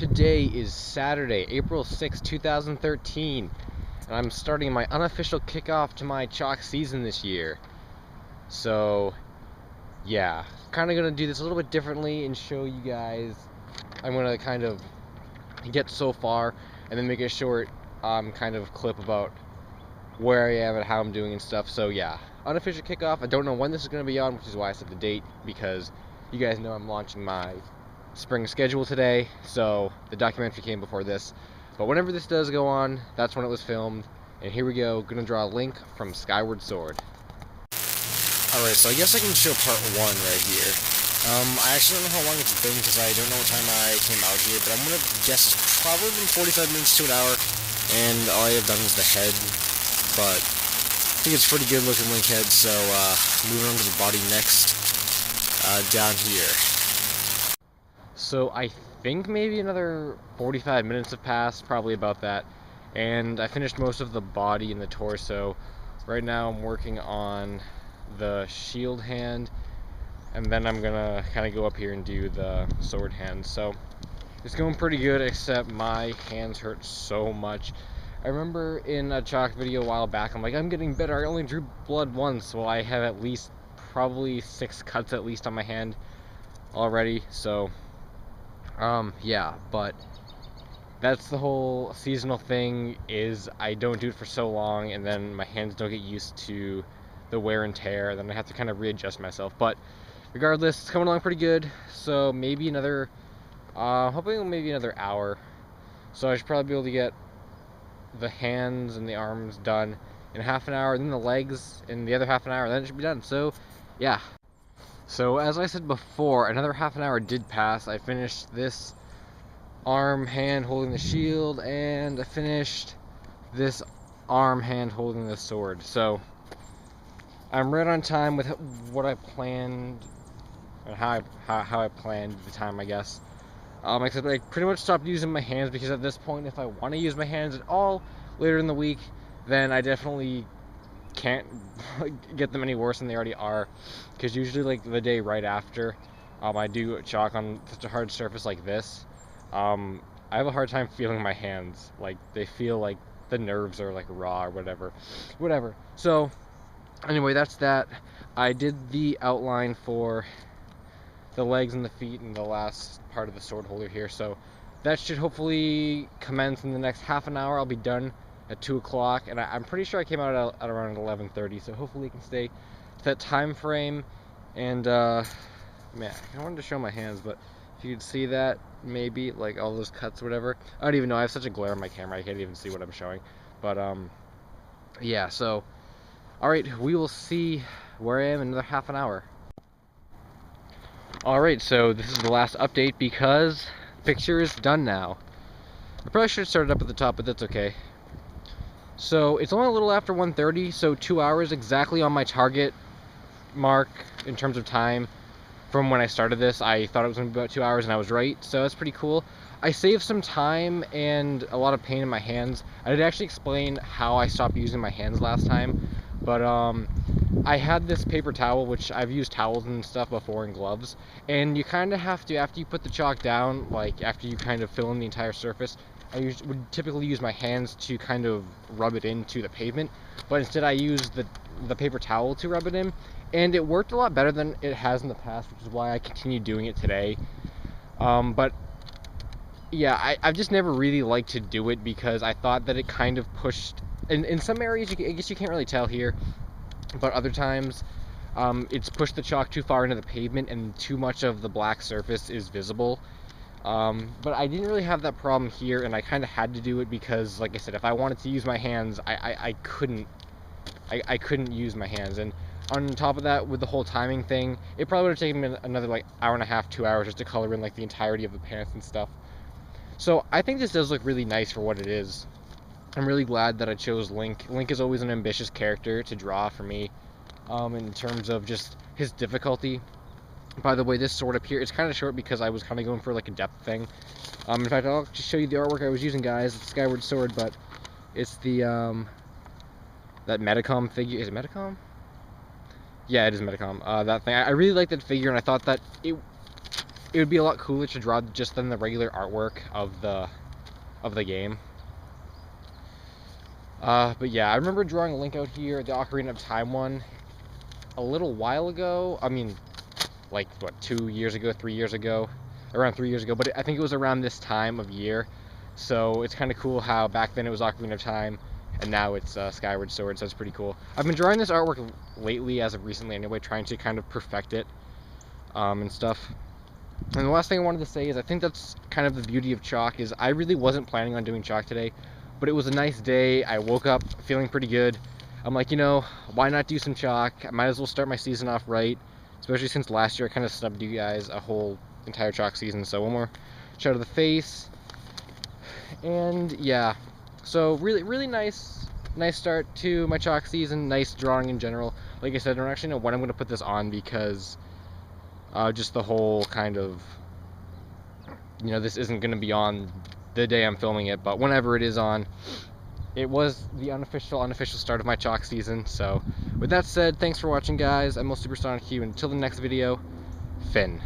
Today is Saturday, April 6, 2013, and I'm starting my unofficial kickoff to my chalk season this year. So, yeah, kind of going to do this a little bit differently and show you guys. I'm going to kind of get so far and then make a short kind of clip about where I am and how I'm doing and stuff. So, yeah, unofficial kickoff. I don't know when this is going to be on, which is why I set the date, because you guys know I'm launching my spring schedule today, so the documentary came before this. But whenever this does go on, that's when it was filmed. And here we go, gonna draw a link from Skyward Sword. Alright, so I guess I can show part 1 right here. I actually don't know how long it's been because I don't know what time I came out here, but I'm gonna guess it's probably been 45 minutes to an hour, and all I have done is the head, but I think it's pretty good looking link head. So moving on to the body next, down here. So I think maybe another 45 minutes have passed, probably about that, and I finished most of the body and the torso. Right now I'm working on the shield hand, and then I'm gonna kind of go up here and do the sword hand. So it's going pretty good, except my hands hurt so much. I remember in a chalk video a while back, I'm like, I'm getting better, I only drew blood once. Well, I have at least probably 6 cuts at least on my hand already, so yeah, but that's the whole seasonal thing, is I don't do it for so long and then my hands don't get used to the wear and tear, then I have to kind of readjust myself. But regardless, it's coming along pretty good. So maybe another hoping maybe another hour, so I should probably be able to get the hands and the arms done in half an hour, and then the legs in the other half an hour, and then it should be done. So yeah. So as I said before, another half an hour did pass. I finished this arm hand holding the shield, and I finished this arm hand holding the sword. So I'm right on time with what I planned, and how I planned the time, I guess. Except I pretty much stopped using my hands, because at this point, if I want to use my hands at all later in the week, then I definitely can't get them any worse than they already are, because usually like the day right after I do chalk on such a hard surface like this, I have a hard time feeling my hands. Like, they feel like the nerves are like raw or whatever. So anyway, that's that. I did the outline for the legs and the feet and the last part of the sword holder here, so that should hopefully commence in the next half an hour. I'll be done at 2 o'clock, and I'm pretty sure I came out at around 11:30, so hopefully it can stay to that time frame. And man, I wanted to show my hands, but if you could see that, maybe like all those cuts or whatever, I don't even know, I have such a glare on my camera, I can't even see what I'm showing. But yeah, so alright, we will see where I am in another half an hour. Alright, so this is the last update, because the picture is done now. I probably should have started up at the top, but that's okay. So it's only a little after 1:30, so 2 hours exactly on my target mark in terms of time. From when I started this, I thought it was going to be about 2 hours, and I was right, so that's pretty cool. I saved some time and a lot of pain in my hands. I did actually explain how I stopped using my hands last time, but I had this paper towel, which I've used towels and stuff before, and gloves, and you kind of have to, after you put the chalk down, like after you kind of fill in the entire surface, I would typically use my hands to kind of rub it into the pavement, but instead I used the paper towel to rub it in, and it worked a lot better than it has in the past, which is why I continue doing it today. But yeah, I've just never really liked to do it, because I thought that it kind of pushed, in some areas, I guess you can't really tell here, but other times it's pushed the chalk too far into the pavement and too much of the black surface is visible. But I didn't really have that problem here, and I kind of had to do it because, like I said, if I wanted to use my hands, I couldn't use my hands. And on top of that, with the whole timing thing, it probably would have taken me another like hour and a half, 2 hours just to color in like the entirety of the pants and stuff. So I think this does look really nice for what it is. I'm really glad that I chose Link. Link is always an ambitious character to draw for me, in terms of just his difficulty. By the way, this sword up here, it's kind of short because I was kind of going for like a depth thing. In fact, I'll just show you the artwork I was using, guys. It's Skyward Sword, but it's the that Metacom figure. Is it Metacom? Yeah, it is Metacom. That thing. I really like that figure, and I thought that it would be a lot cooler to draw just than the regular artwork of the game. But yeah, I remember drawing a link out here, the Ocarina of Time one, a little while ago. I mean, like, what, 2 years ago, 3 years ago? Around 3 years ago, but I think it was around this time of year. So it's kind of cool how back then it was Ocarina of Time, and now it's Skyward Sword, so it's pretty cool. I've been drawing this artwork lately, as of recently anyway, trying to kind of perfect it, and stuff. And the last thing I wanted to say is I think that's kind of the beauty of chalk, is I really wasn't planning on doing chalk today, but it was a nice day. I woke up feeling pretty good. I'm like, you know, why not do some chalk? I might as well start my season off right, especially since last year I kind of snubbed you guys a whole entire chalk season. So one more shout to the face. And yeah, so really nice start to my chalk season. Nice drawing in general. Like I said, I don't actually know when I'm going to put this on, because just the whole kind of, you know, this isn't going to be on the day I'm filming it, but whenever it is on. It was the unofficial start of my chalk season. So with that said, thanks for watching, guys. I'm LSuperSonicQ, and until the next video, Finn.